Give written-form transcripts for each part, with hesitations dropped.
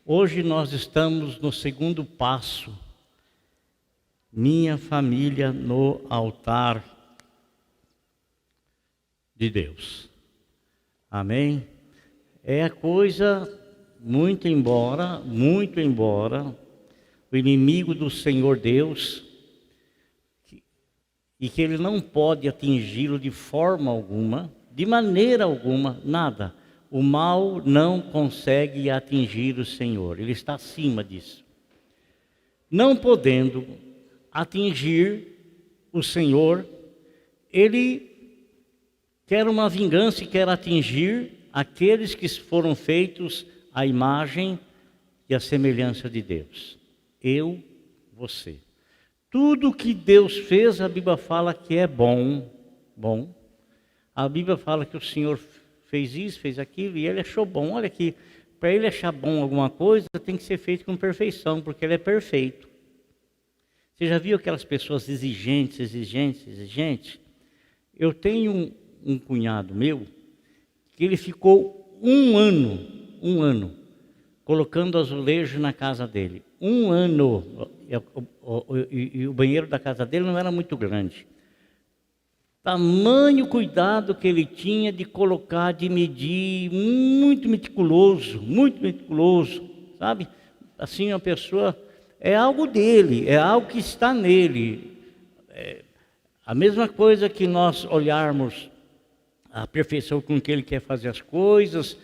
Hoje nós estamos no segundo passo, minha família no altar de Deus. Amém? É a coisa, muito embora o inimigo do Senhor Deus, e que ele não pode atingi-lo de forma alguma, de maneira alguma, nada. O mal não consegue atingir o Senhor, ele está acima disso. Não podendo atingir o Senhor, ele quer uma vingança e quer atingir aqueles que foram feitos à imagem e à semelhança de Deus. Eu, você. Tudo que Deus fez, a Bíblia fala que é bom. A Bíblia fala que o Senhor fez isso, fez aquilo, e Ele achou bom. Olha aqui, para Ele achar bom alguma coisa, tem que ser feito com perfeição, porque Ele é perfeito. Você já viu aquelas pessoas exigentes? Eu tenho um cunhado meu, que ele ficou um ano, colocando azulejo na casa dele. Um ano, e o banheiro da casa dele não era muito grande. Tamanho cuidado que ele tinha de colocar, de medir, muito meticuloso, sabe? Assim, a pessoa, é algo dele, é algo que está nele. A mesma coisa que nós olharmos a perfeição com que ele quer fazer as coisas,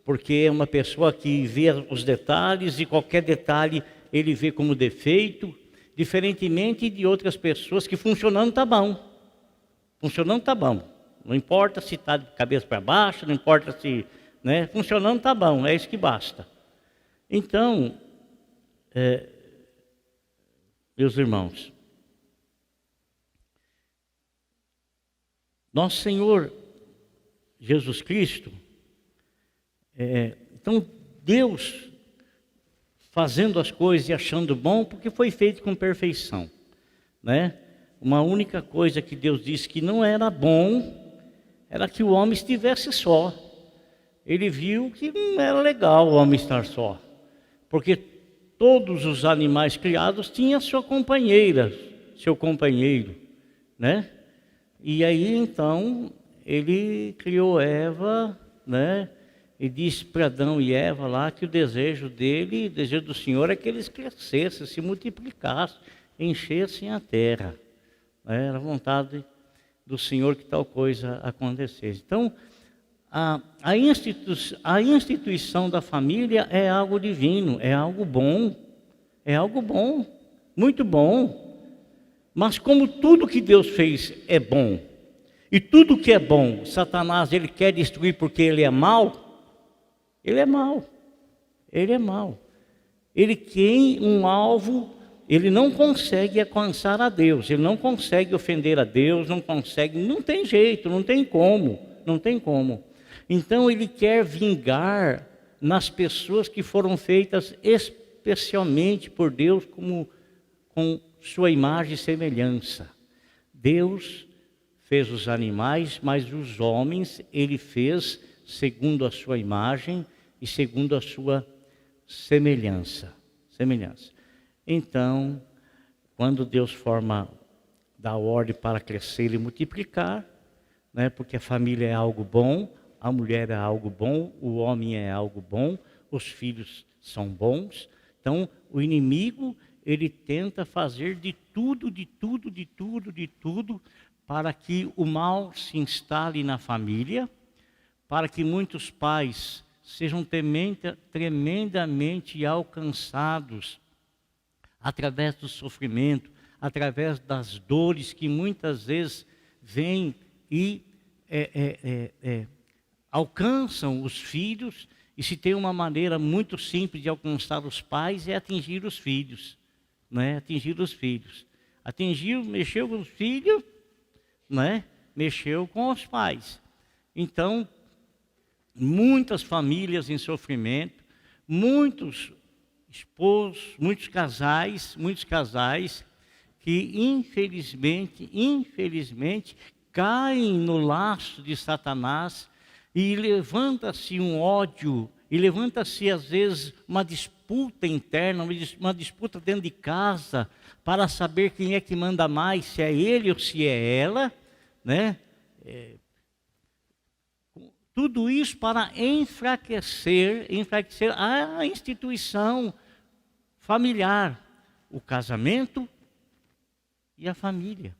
porque é uma pessoa que vê os detalhes e qualquer detalhe ele vê como defeito, diferentemente de outras pessoas que funcionando está bom. Não importa se está de cabeça para baixo, não importa se, né, funcionando está bom, é isso que basta. Então, meus irmãos, nosso Senhor Jesus Cristo, então Deus fazendo as coisas e achando bom, porque foi feito com perfeição, né? Uma única coisa que Deus disse que não era bom, era que o homem estivesse só. Ele viu que não era legal o homem estar só, porque todos os animais criados tinham sua companheira, seu companheiro, né? E aí então ele criou Eva, né? E disse para Adão e Eva lá que o desejo dele, o desejo do Senhor é que eles crescessem, se multiplicassem, enchessem a terra. Era a vontade do Senhor que tal coisa acontecesse. Então, a instituição da família é algo divino, é algo bom, muito bom. Mas como tudo que Deus fez é bom, e tudo que é bom, Satanás ele quer destruir porque ele é mau, ele tem um alvo. Ele não consegue alcançar a Deus, ele não consegue ofender a Deus, não tem jeito, não tem como. Então ele quer vingar nas pessoas que foram feitas especialmente por Deus com sua imagem e semelhança. Deus fez os animais, mas os homens ele fez segundo a sua imagem e segundo a sua semelhança. Então, quando Deus dá ordem para crescer e multiplicar, né, porque a família é algo bom, a mulher é algo bom, o homem é algo bom, os filhos são bons. Então, o inimigo, ele tenta fazer de tudo, para que o mal se instale na família, para que muitos pais sejam tremendamente alcançados através do sofrimento, através das dores que muitas vezes vêm e alcançam os filhos. E se tem uma maneira muito simples de alcançar os pais, é atingir os filhos, né? Mexeu com os filhos, né? Mexeu com os pais. Então, muitas famílias em sofrimento, muitos esposos, muitos casais que infelizmente caem no laço de Satanás, e levanta-se um ódio e levanta-se às vezes uma disputa interna, uma disputa dentro de casa, para saber quem é que manda mais, se é ele ou se é ela, né? Tudo isso para enfraquecer a instituição familiar, o casamento e a família.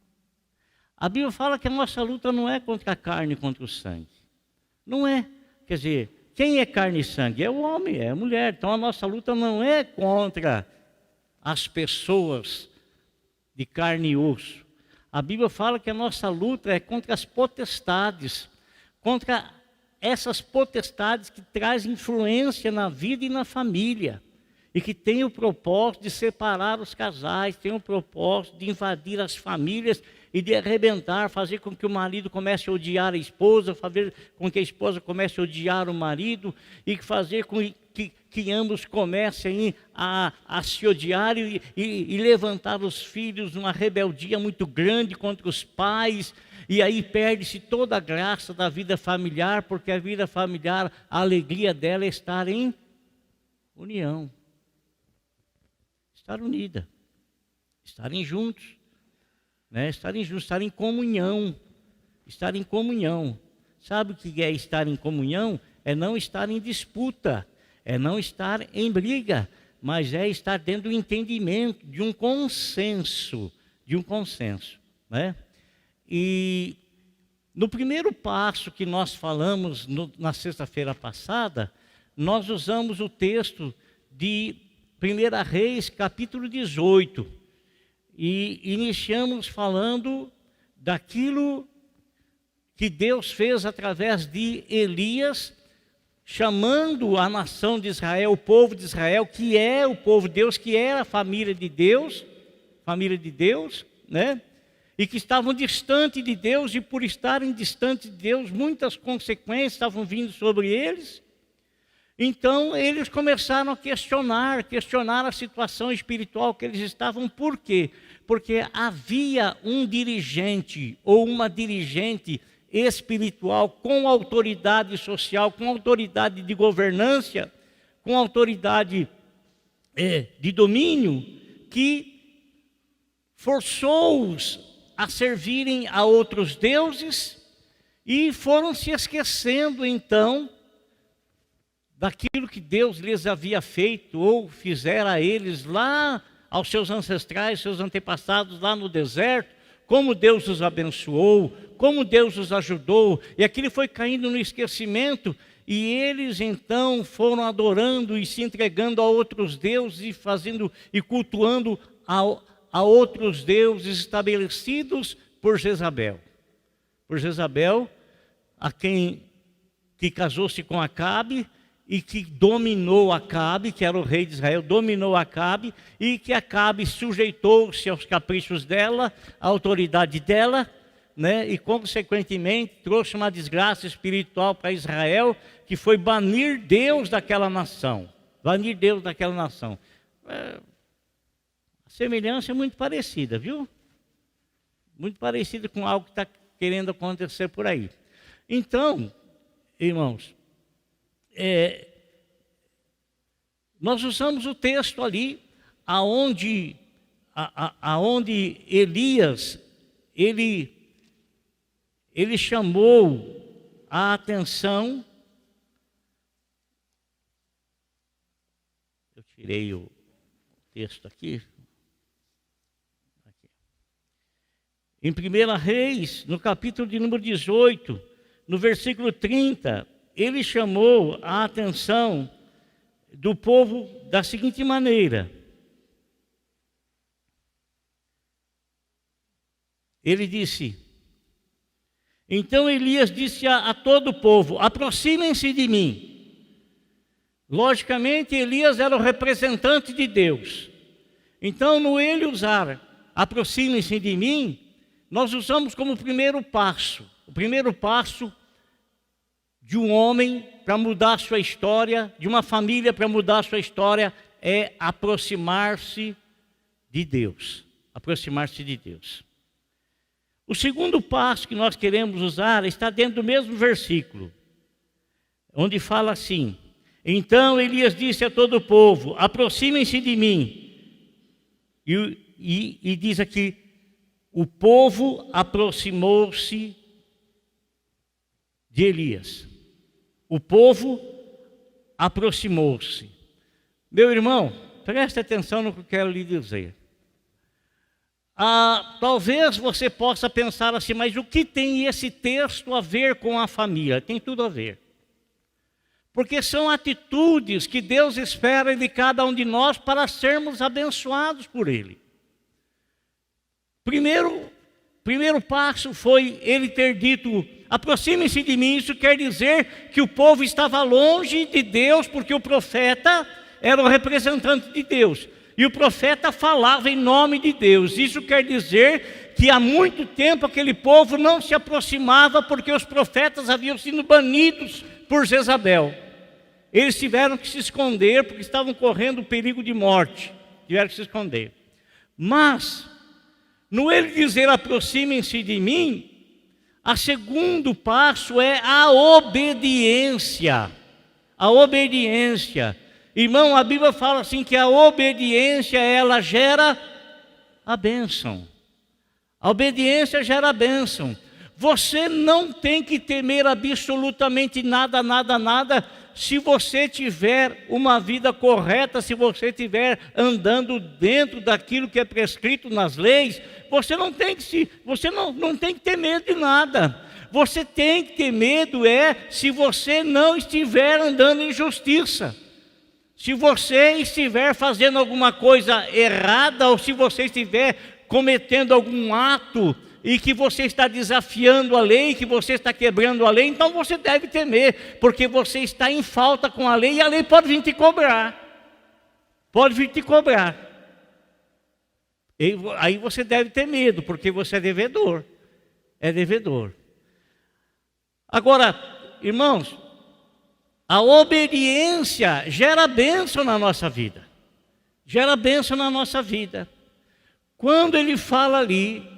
A Bíblia fala que a nossa luta não é contra a carne e contra o sangue. Não é. Quer dizer, quem é carne e sangue? É o homem, é a mulher. Então a nossa luta não é contra as pessoas de carne e osso. A Bíblia fala que a nossa luta é contra as potestades, contra essas potestades que trazem influência na vida e na família, e que têm o propósito de separar os casais, têm o propósito de invadir as famílias e de arrebentar, fazer com que o marido comece a odiar a esposa, fazer com que a esposa comece a odiar o marido, e fazer com que ambos comecem a se odiar e levantar os filhos numa rebeldia muito grande contra os pais. E aí perde-se toda a graça da vida familiar, porque a vida familiar, a alegria dela é estar em união, estar unida, estarem juntos, né? Estarem juntos, estar em comunhão, estar em comunhão. Sabe o que é estar em comunhão? É não estar em disputa, é não estar em briga, mas é estar dentro do entendimento, de um consenso, né? E no primeiro passo que nós falamos na sexta-feira passada, nós usamos o texto de 1 Reis, capítulo 18, e iniciamos falando daquilo que Deus fez através de Elias, chamando a nação de Israel, o povo de Israel, que é o povo de Deus, que é a família de Deus, né? E que estavam distantes de Deus, e por estarem distantes de Deus, muitas consequências estavam vindo sobre eles. Então eles começaram a questionar a situação espiritual que eles estavam. Por quê? Porque havia um dirigente ou uma dirigente espiritual com autoridade social, com autoridade de governância, com autoridade de domínio, que forçou-os a servirem a outros deuses, e foram se esquecendo então daquilo que Deus lhes havia feito ou fizera a eles lá aos seus ancestrais, seus antepassados lá no deserto, como Deus os abençoou, como Deus os ajudou, e aquilo foi caindo no esquecimento, e eles então foram adorando e se entregando a outros deuses e fazendo e cultuando a outros deuses estabelecidos por Jezabel. Que casou-se com Acabe e que dominou Acabe, que era o rei de Israel, dominou Acabe, e que Acabe sujeitou-se aos caprichos dela, à autoridade dela, né? E consequentemente trouxe uma desgraça espiritual para Israel, que foi banir Deus daquela nação. A semelhança é muito parecida, viu? Muito parecida com algo que está querendo acontecer por aí. Então, irmãos, nós usamos o texto ali, aonde Elias, ele chamou a atenção. Eu tirei o texto aqui. Em 1 Reis, no capítulo de número 18, no versículo 30, ele chamou a atenção do povo da seguinte maneira. Ele disse: então Elias disse a todo o povo: aproximem-se de mim. Logicamente, Elias era o representante de Deus. Então, no ele usar aproximem-se de mim, nós usamos como primeiro passo. O primeiro passo de um homem para mudar a sua história, de uma família para mudar a sua história, é aproximar-se de Deus. Aproximar-se de Deus. O segundo passo que nós queremos usar está dentro do mesmo versículo, onde fala assim: Então Elias disse a todo o povo: aproximem-se de mim. E diz aqui: o povo aproximou-se de Elias. O povo aproximou-se. Meu irmão, preste atenção no que eu quero lhe dizer. Talvez você possa pensar assim, mas o que tem esse texto a ver com a família? Tem tudo a ver. Porque são atitudes que Deus espera de cada um de nós para sermos abençoados por Ele. Primeiro passo foi Ele ter dito: aproximem-se de mim. Isso quer dizer que o povo estava longe de Deus, porque o profeta era o representante de Deus. E o profeta falava em nome de Deus. Isso quer dizer que há muito tempo aquele povo não se aproximava, porque os profetas haviam sido banidos por Jezabel. Eles tiveram que se esconder, porque estavam correndo o perigo de morte. Tiveram que se esconder. Mas, no ele dizer aproximem-se de mim, o segundo passo é a obediência. A obediência. Irmão, a Bíblia fala assim que a obediência, ela gera a bênção. A obediência gera a bênção. Você não tem que temer absolutamente nada, se você tiver uma vida correta, se você estiver andando dentro daquilo que é prescrito nas leis, você não tem que ter medo de nada. Você tem que ter medo se você não estiver andando em justiça. Se você estiver fazendo alguma coisa errada, ou se você estiver cometendo algum ato e que você está desafiando a lei, que você está quebrando a lei, então você deve temer, porque você está em falta com a lei, e a lei pode vir te cobrar. Pode vir te cobrar. Aí você deve ter medo, porque você é devedor. É devedor. Agora, irmãos, a obediência gera bênção na nossa vida. Gera bênção na nossa vida. Quando ele fala ali,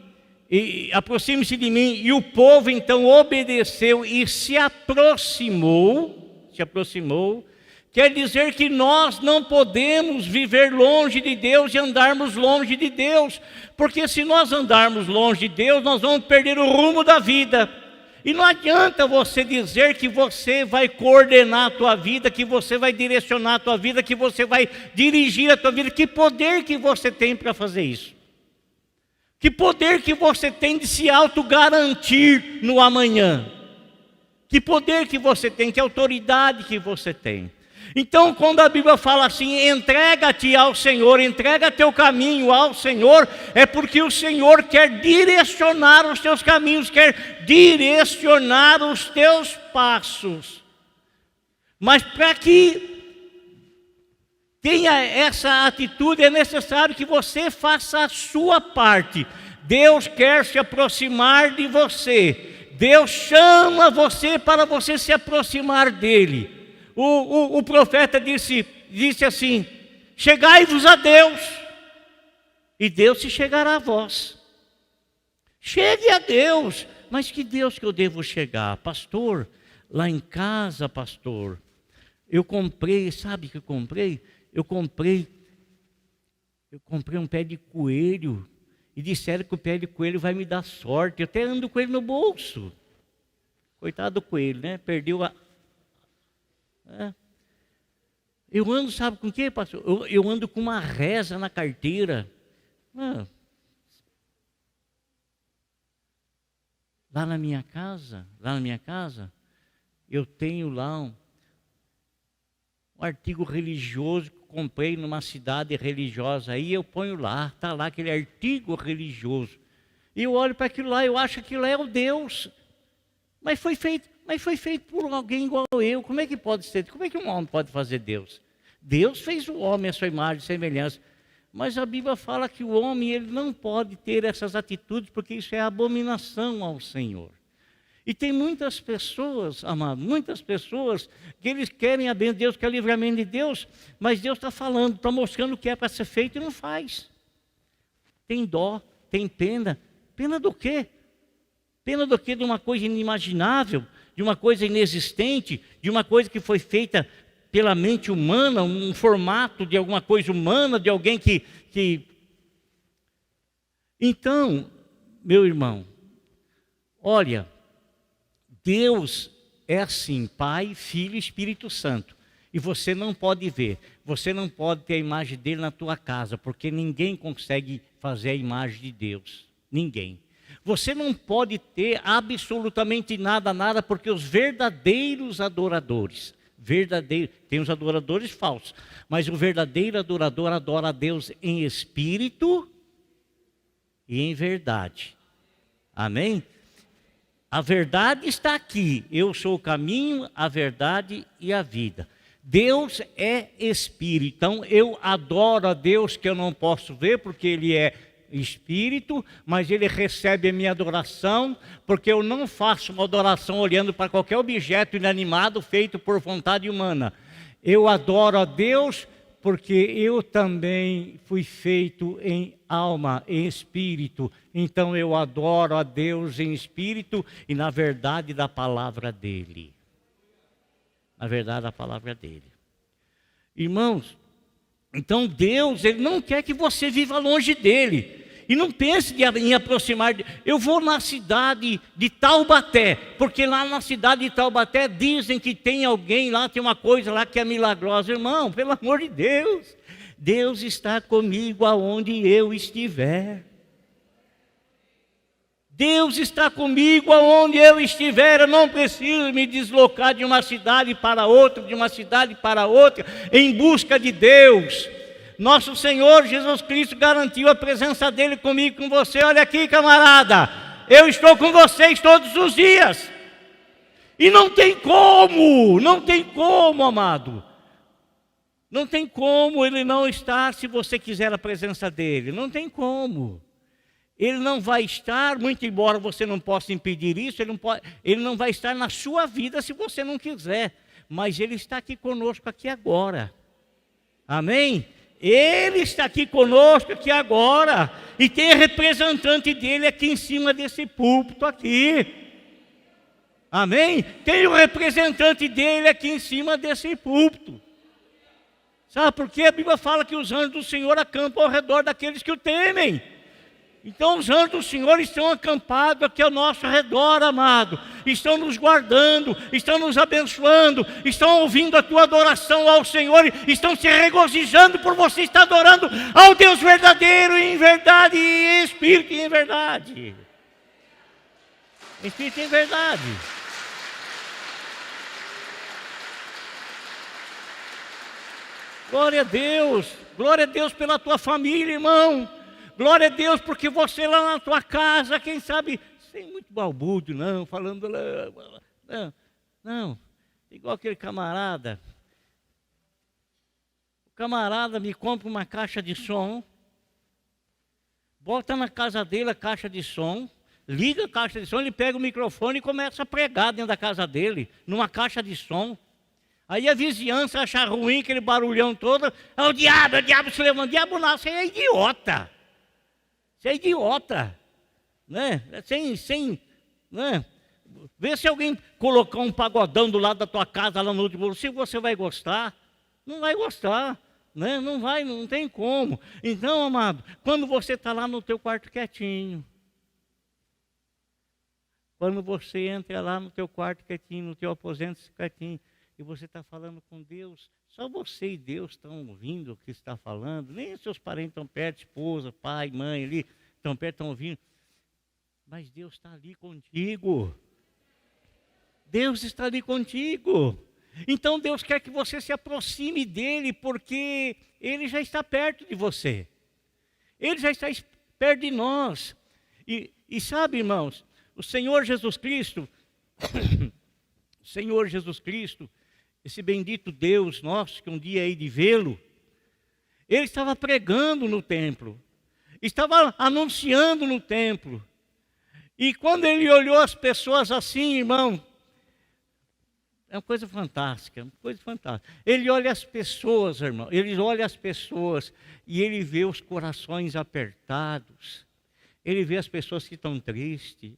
aproxime-se de mim, e o povo então obedeceu e se aproximou, quer dizer que nós não podemos viver longe de Deus e andarmos longe de Deus, porque se nós andarmos longe de Deus, nós vamos perder o rumo da vida. E não adianta você dizer que você vai coordenar a tua vida, que você vai direcionar a tua vida, que você vai dirigir a tua vida. Que poder que você tem para fazer isso? Que poder que você tem de se autogarantir no amanhã? Que poder que você tem, que autoridade que você tem? Então, quando a Bíblia fala assim, entrega-te ao Senhor, entrega teu caminho ao Senhor, é porque o Senhor quer direcionar os teus caminhos, quer direcionar os teus passos. Mas para que tenha essa atitude, é necessário que você faça a sua parte. Deus quer se aproximar de você. Deus chama você para você se aproximar dele. O profeta disse assim: chegai-vos a Deus, e Deus se chegará a vós. Chegue a Deus. Mas que Deus que eu devo chegar? Pastor, lá em casa, pastor, eu comprei, sabe o que eu comprei? Eu comprei um pé de coelho, e disseram que o pé de coelho vai me dar sorte. Eu até ando com ele no bolso. Coitado do coelho, né? Perdeu a... Eu ando, sabe com o que, pastor? Eu ando com uma reza na carteira. Lá na minha casa, eu tenho lá um artigo religioso que comprei numa cidade religiosa. Aí eu ponho lá, está lá aquele artigo religioso. E eu olho para aquilo lá, eu acho que aquilo é o Deus. Mas foi feito por alguém igual eu. Como é que pode ser? Como é que um homem pode fazer Deus? Deus fez o homem à sua imagem e semelhança. Mas a Bíblia fala que o homem ele não pode ter essas atitudes, porque isso é abominação ao Senhor. E tem muitas pessoas, amado, que eles querem a bênção de Deus, querem o livramento de Deus, mas Deus está falando, está mostrando o que é para ser feito e não faz. Tem dó, tem pena. Pena do quê? Pena do quê? De uma coisa inimaginável, de uma coisa inexistente, de uma coisa que foi feita pela mente humana, um formato de alguma coisa humana, de alguém que... Então, meu irmão, olha, Deus é assim, Pai, Filho e Espírito Santo. E você não pode ver, você não pode ter a imagem dele na tua casa, porque ninguém consegue fazer a imagem de Deus. Ninguém. Você não pode ter absolutamente nada, porque os verdadeiros adoradores, tem os adoradores falsos, mas o verdadeiro adorador adora a Deus em espírito e em verdade. Amém? A verdade está aqui. Eu sou o caminho, a verdade e a vida. Deus é espírito. Então eu adoro a Deus que eu não posso ver, porque Ele é espírito, mas Ele recebe a minha adoração, porque eu não faço uma adoração olhando para qualquer objeto inanimado feito por vontade humana. Eu adoro a Deus porque eu também fui feito em alma, em espírito. Então eu adoro a Deus em espírito e na verdade da palavra dEle. Na verdade da palavra dEle. Irmãos, então Deus, Ele não quer que você viva longe dEle. E não pense em aproximar. Eu vou na cidade de Taubaté, porque lá na cidade de Taubaté dizem que tem alguém lá, tem uma coisa lá que é milagrosa. Irmão, pelo amor de Deus, Deus está comigo aonde eu estiver. Deus está comigo aonde eu estiver. Eu não preciso me deslocar de uma cidade para outra, em busca de Deus. Nosso Senhor Jesus Cristo garantiu a presença dEle comigo, com você. Olha aqui, camarada, eu estou com vocês todos os dias. E não tem como, amado. Não tem como Ele não estar se você quiser a presença dEle. Não tem como. Ele não vai estar, muito embora você não possa impedir isso, ele não vai estar na sua vida se você não quiser. Mas Ele está aqui conosco aqui agora. Amém? Ele está aqui conosco aqui agora. E tem representante dele aqui em cima desse púlpito aqui. Amém? Tem o representante dele aqui em cima desse púlpito. Sabe por quê? A Bíblia fala que os anjos do Senhor acampam ao redor daqueles que o temem. Então os anjos do Senhor estão acampados aqui ao nosso redor, amado. Estão nos guardando, estão nos abençoando, estão ouvindo a tua adoração ao Senhor, estão se regozijando por você estar adorando ao Deus verdadeiro, em verdade, e em espírito e em verdade. Em espírito e em verdade. Glória a Deus pela tua família, irmão. Glória a Deus, porque você lá na tua casa, quem sabe, sem muito balbúrdio, não, falando... Não, igual aquele camarada. O camarada me compra uma caixa de som, bota na casa dele a caixa de som, liga a caixa de som, ele pega o microfone e começa a pregar dentro da casa dele, numa caixa de som. Aí a vizinhança acha ruim, aquele barulhão todo, é o diabo se levanta. Diabo não, você é idiota. Você é idiota, né? Né? Vê se alguém colocar um pagodão do lado da tua casa lá no último, se você vai gostar. Não vai gostar, né? Não tem como. Então, amado, quando você está lá no teu quarto quietinho, quando você entra lá no teu quarto quietinho, no teu aposento quietinho, e você está falando com Deus, só você e Deus estão ouvindo o que está falando, nem os seus parentes estão perto, esposa, pai, mãe ali, estão perto, estão ouvindo, mas Deus está ali contigo. Deus está ali contigo. Então Deus quer que você se aproxime dEle, porque Ele já está perto de você. Ele já está perto de nós. E sabe, irmãos, o Senhor Jesus Cristo, o Senhor Jesus Cristo, esse bendito Deus nosso, que um dia hei de vê-lo, Ele estava pregando no templo, estava anunciando no templo. E quando Ele olhou as pessoas assim, irmão, é uma coisa fantástica, uma coisa fantástica. Ele olha as pessoas, irmão, Ele olha as pessoas e Ele vê os corações apertados. Ele vê as pessoas que estão tristes,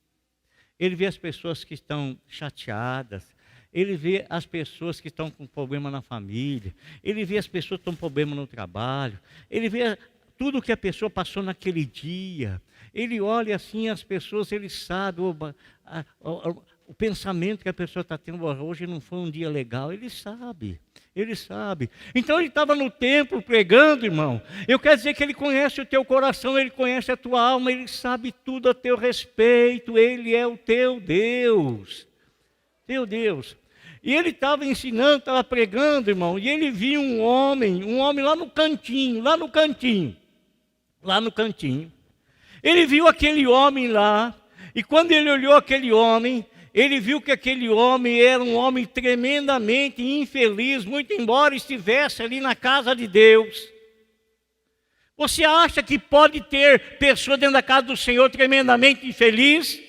Ele vê as pessoas que estão chateadas, Ele vê as pessoas que estão com problema na família, ele vê as pessoas que estão com problema no trabalho, ele vê tudo que a pessoa passou naquele dia. Ele olha assim as pessoas, ele sabe o pensamento que a pessoa está tendo. Hoje não foi um dia legal, ele sabe. Ele sabe. Então ele estava no templo pregando, irmão. Eu quero dizer que ele conhece o teu coração, ele conhece a tua alma, ele sabe tudo a teu respeito. Ele é o teu Deus. Teu Deus. E ele estava ensinando, estava pregando, irmão. E ele viu um homem lá no cantinho. Ele viu aquele homem lá. E quando ele olhou aquele homem, ele viu que aquele homem era um homem tremendamente infeliz, muito embora estivesse ali na casa de Deus. Você acha que pode ter pessoa dentro da casa do Senhor tremendamente infeliz,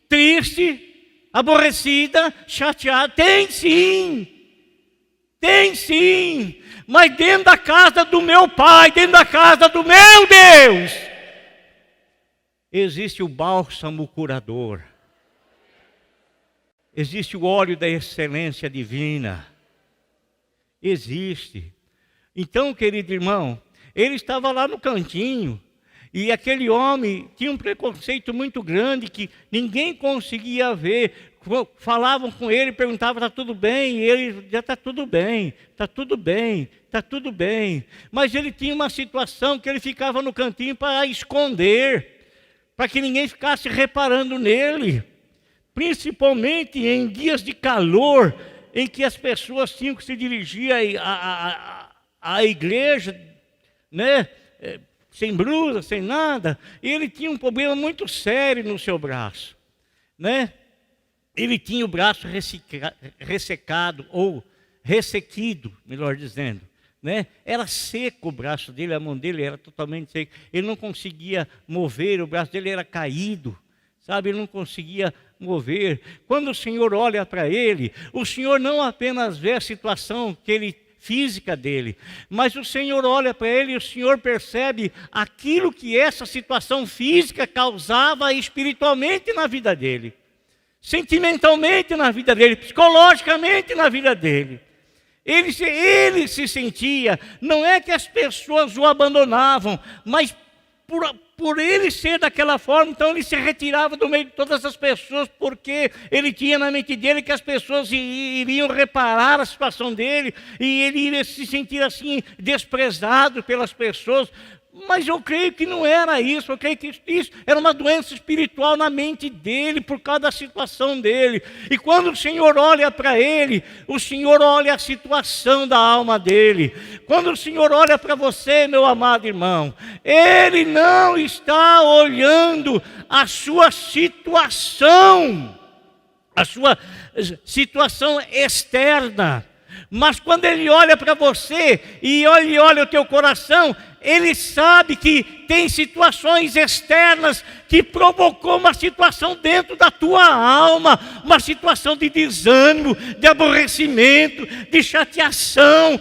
triste, aborrecida, chateada? Tem sim, mas dentro da casa do meu Pai, dentro da casa do meu Deus, existe o bálsamo curador. Existe o óleo da excelência divina. Existe. Então, querido irmão, ele estava lá no cantinho, e aquele homem tinha um preconceito muito grande que ninguém conseguia ver. Falavam com ele, perguntavam, está tudo bem? E ele, já está tudo bem, está tudo bem, está tudo bem. Mas ele tinha uma situação que ele ficava no cantinho para esconder, para que ninguém ficasse reparando nele. Principalmente em dias de calor, em que as pessoas tinham que se dirigir à igreja, né? Sem blusa, sem nada. E ele tinha um problema muito sério no seu braço, né? Ele tinha o braço ressecado, ou ressequido, melhor dizendo, né? Era seco o braço dele, a mão dele era totalmente seca. Ele não conseguia mover, o braço dele era caído, sabe? Ele não conseguia mover. Quando o Senhor olha para ele, o Senhor não apenas vê a situação física dele, mas o Senhor olha para ele e o Senhor percebe aquilo que essa situação física causava espiritualmente na vida dele, sentimentalmente na vida dele, psicologicamente na vida dele. Ele se sentia, não é que as pessoas o abandonavam, mas por ele ser daquela forma, então ele se retirava do meio de todas as pessoas, porque ele tinha na mente dele que as pessoas iriam reparar a situação dele, e ele iria se sentir assim, desprezado pelas pessoas. Mas eu creio que não era isso, eu creio que isso era uma doença espiritual na mente dele, por causa da situação dele. E quando o Senhor olha para ele, o Senhor olha a situação da alma dele. Quando o Senhor olha para você, meu amado irmão, Ele não está olhando a sua situação externa. Mas quando Ele olha para você e Ele olha o teu coração, Ele sabe que tem situações externas que provocou uma situação dentro da tua alma, uma situação de desânimo, de aborrecimento, de chateação,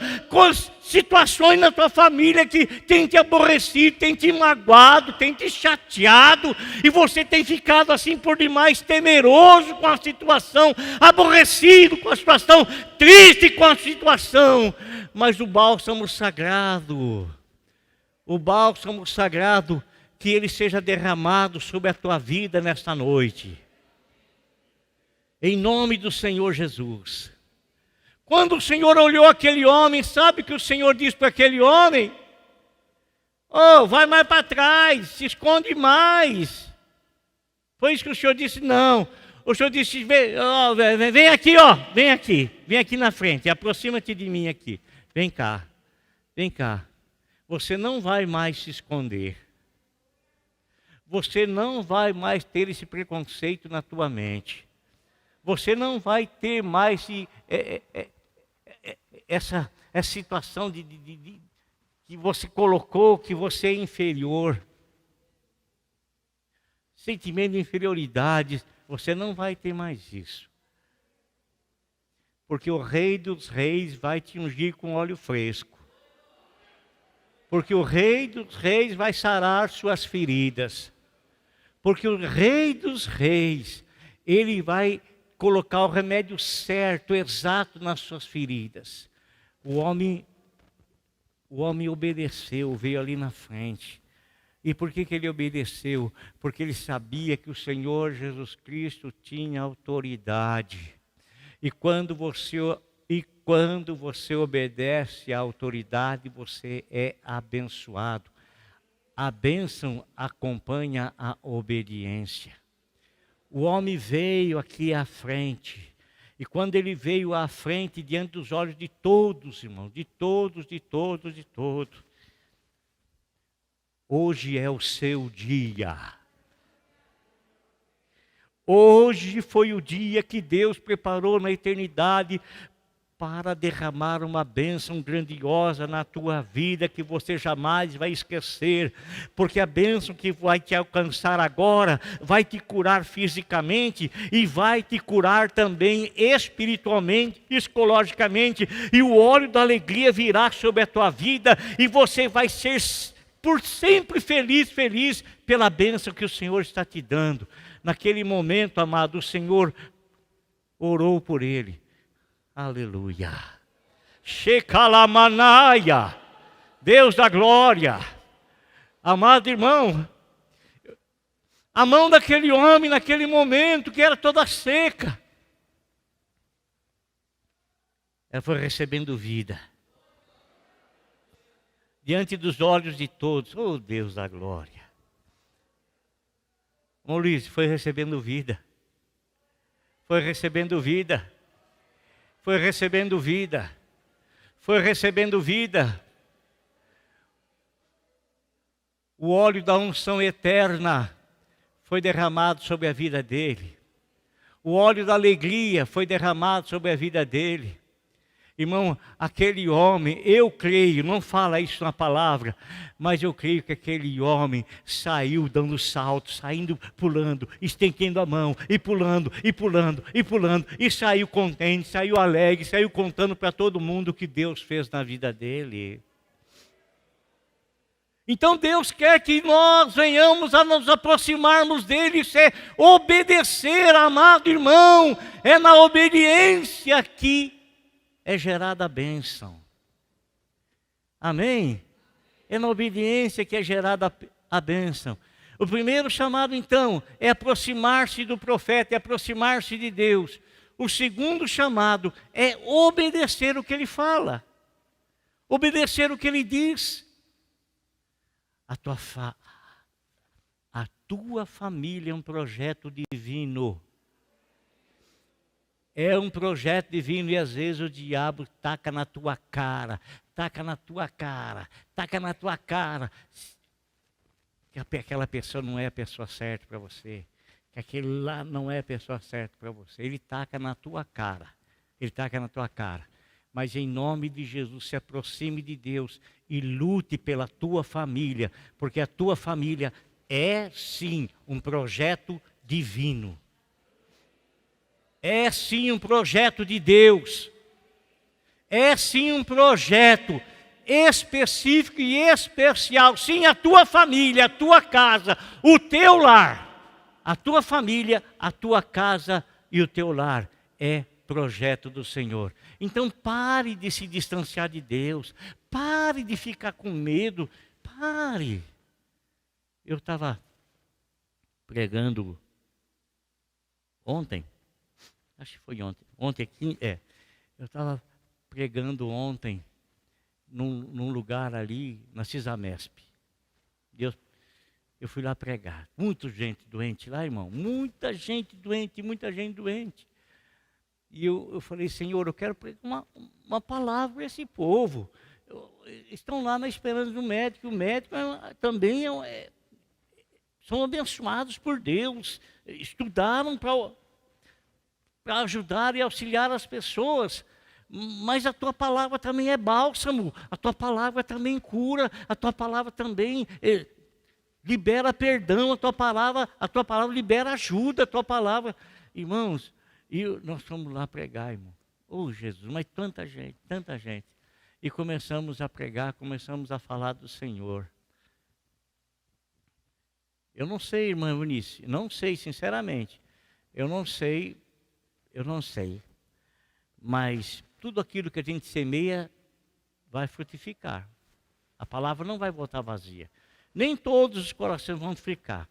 situações na tua família que tem te aborrecido, tem te magoado, tem te chateado, e você tem ficado assim por demais temeroso com a situação, aborrecido com a situação, triste com a situação. Mas o bálsamo sagrado, que ele seja derramado sobre a tua vida nesta noite, em nome do Senhor Jesus. Quando o Senhor olhou aquele homem, sabe o que o Senhor disse para aquele homem? Oh, vai mais para trás, se esconde mais. Foi isso que o Senhor disse? Não. O Senhor disse, vem aqui, vem aqui na frente, aproxima-te de mim aqui. Vem cá. Você não vai mais se esconder. Você não vai mais ter esse preconceito na tua mente. Você não vai ter mais essa situação que você colocou, que você é inferior. Sentimento de inferioridade, você não vai ter mais isso. Porque o Rei dos Reis vai te ungir com óleo fresco. Porque o Rei dos Reis vai sarar suas feridas. Porque o Rei dos Reis, ele vai colocar o remédio certo, exato nas suas feridas. O homem obedeceu, veio ali na frente. E por que ele obedeceu? Porque ele sabia que o Senhor Jesus Cristo tinha autoridade. E quando você obedece à autoridade, você é abençoado. A bênção acompanha a obediência. O homem veio aqui à frente. E quando ele veio à frente, diante dos olhos de todos, irmãos, de todos. Hoje é o seu dia. Hoje foi o dia que Deus preparou na eternidade para derramar uma bênção grandiosa na tua vida que você jamais vai esquecer, porque a bênção que vai te alcançar agora vai te curar fisicamente e vai te curar também espiritualmente, psicologicamente, e o óleo da alegria virá sobre a tua vida e você vai ser por sempre feliz pela bênção que o Senhor está te dando. Naquele momento, amado, o Senhor orou por ele. Aleluia. Shekalamanaya. Deus da glória. Amado irmão, a mão daquele homem naquele momento que era toda seca, ela foi recebendo vida. Diante dos olhos de todos. Oh Deus da glória. Luiz, foi recebendo vida. Foi recebendo vida. Foi recebendo vida. Foi recebendo vida. O óleo da unção eterna foi derramado sobre a vida dele. O óleo da alegria foi derramado sobre a vida dele. Irmão, aquele homem, eu creio, não fala isso na palavra, mas eu creio que aquele homem saiu dando saltos, saindo, pulando, estendendo a mão, e pulando, e saiu contente, saiu alegre, saiu contando para todo mundo o que Deus fez na vida dele. Então Deus quer que nós venhamos a nos aproximarmos dele, isso é obedecer, amado irmão, é na obediência que é gerada a bênção. Amém? É na obediência que é gerada a bênção. O primeiro chamado, então, é aproximar-se do profeta, é aproximar-se de Deus. O segundo chamado é obedecer o que ele fala. Obedecer o que ele diz. A tua família é um projeto divino. É um projeto divino e às vezes o diabo taca na tua cara, que aquela pessoa não é a pessoa certa para você, que aquele lá não é a pessoa certa para você. Ele taca na tua cara, Mas em nome de Jesus, se aproxime de Deus e lute pela tua família, porque a tua família é sim um projeto divino. É sim um projeto de Deus. É sim um projeto específico e especial. Sim, a tua família, a tua casa, o teu lar. A tua família, a tua casa e o teu lar é projeto do Senhor. Então pare de se distanciar de Deus. Pare de ficar com medo. Pare. Eu estava pregando ontem. Acho que foi ontem. Ontem aqui, eu estava pregando ontem num lugar ali, na Cisamesp. Eu fui lá pregar. Muita gente doente lá, irmão. Muita gente doente. E eu falei, Senhor, eu quero pregar uma palavra para esse povo. Estão lá na esperança do médico. O médico também são abençoados por Deus. Estudaram para ajudar e auxiliar as pessoas, mas a tua palavra também é bálsamo, a tua palavra também cura, a tua palavra também libera perdão, a tua palavra libera ajuda, a tua palavra, irmãos, e nós fomos lá pregar, irmão, oh Jesus, mas tanta gente, e começamos a pregar, começamos a falar do Senhor. Eu não sei, irmã Eunice, não sei, sinceramente, eu não sei Eu não sei. Mas tudo aquilo que a gente semeia vai frutificar. A palavra não vai voltar vazia. Nem todos os corações vão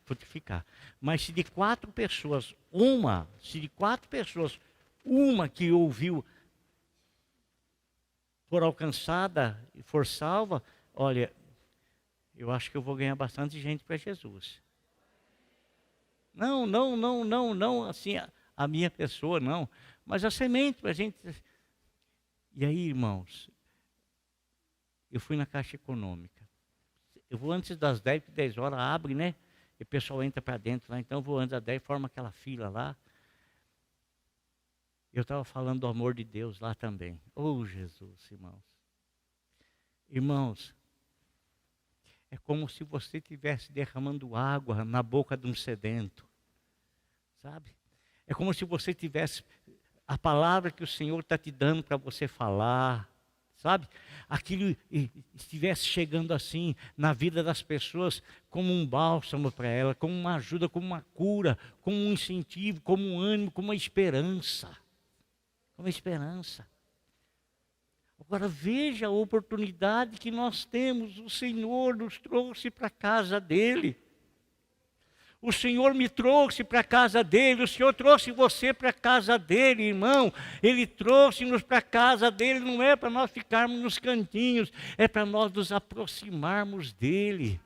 frutificar. Mas se de 4 pessoas, uma que ouviu for alcançada e for salva, olha, eu acho que eu vou ganhar bastante gente para Jesus. Não, assim, a minha pessoa, não. Mas a semente para a gente. E aí, irmãos, eu fui na Caixa Econômica. Eu vou antes das 10, porque 10 horas abre, né? E o pessoal entra para dentro lá. Então eu vou antes das 10, forma aquela fila lá. Eu estava falando do amor de Deus lá também. Oh, Jesus, irmãos. Irmãos, é como se você estivesse derramando água na boca de um sedento. Sabe? É como se você tivesse a palavra que o Senhor está te dando para você falar. Sabe? Aquilo estivesse chegando assim na vida das pessoas como um bálsamo para ela, como uma ajuda, como uma cura, como um incentivo, como um ânimo, como uma esperança. Uma esperança. Agora veja a oportunidade que nós temos. O Senhor nos trouxe para a casa dele. O Senhor me trouxe para a casa dele, o Senhor trouxe você para a casa dele, irmão. Ele trouxe-nos para a casa dele, não é para nós ficarmos nos cantinhos, é para nós nos aproximarmos dele,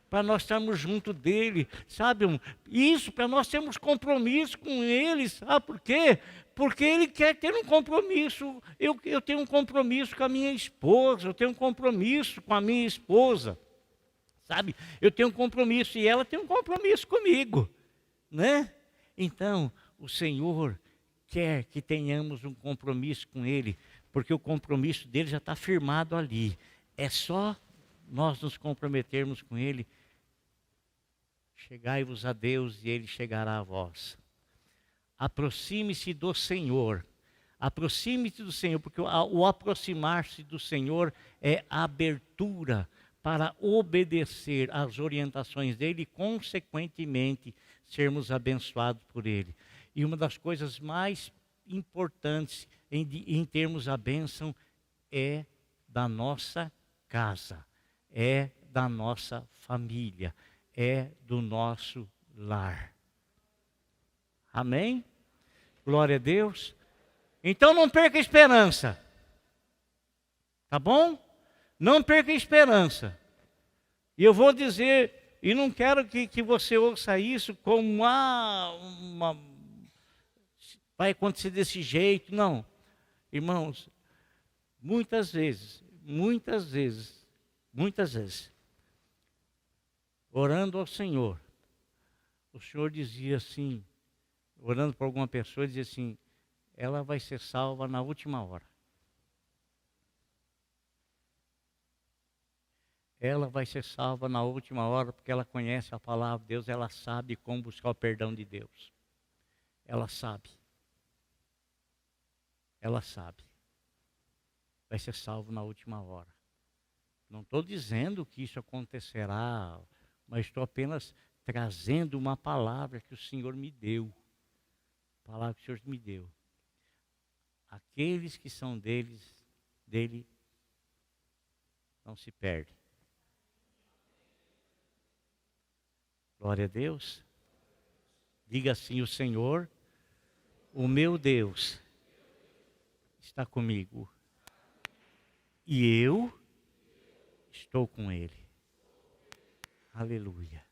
para nós estarmos junto dele, sabe? Isso, para nós termos compromisso com ele, sabe por quê? Porque ele quer ter um compromisso. Eu tenho um compromisso com a minha esposa, eu tenho um compromisso com a minha esposa. Sabe, eu tenho um compromisso e ela tem um compromisso comigo, né? Então, o Senhor quer que tenhamos um compromisso com Ele, porque o compromisso dele já está firmado ali. É só nós nos comprometermos com Ele. Chegai-vos a Deus e Ele chegará a vós. Aproxime-se do Senhor. Aproxime-se do Senhor, porque o aproximar-se do Senhor é abertura para obedecer às orientações dele e, consequentemente, sermos abençoados por ele. E uma das coisas mais importantes em termos a bênção é da nossa casa, é da nossa família, é do nosso lar. Amém? Glória a Deus. Então não perca a esperança. Tá bom? Não perca a esperança. E eu vou dizer, e não quero que você ouça isso como vai acontecer desse jeito. Não. Irmãos, muitas vezes, orando ao Senhor, o Senhor dizia assim, orando por alguma pessoa, dizia assim, ela vai ser salva na última hora. Ela vai ser salva na última hora, porque ela conhece a palavra de Deus, ela sabe como buscar o perdão de Deus. Ela sabe. Ela sabe. Vai ser salvo na última hora. Não estou dizendo que isso acontecerá, mas estou apenas trazendo uma palavra que o Senhor me deu. A palavra que o Senhor me deu. Aqueles que são dele, não se perdem. Glória a Deus. Diga assim, o Senhor, o meu Deus, está comigo. E eu estou com Ele. Aleluia.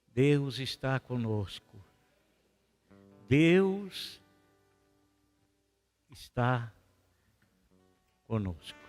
Deus está conosco. Deus está conosco.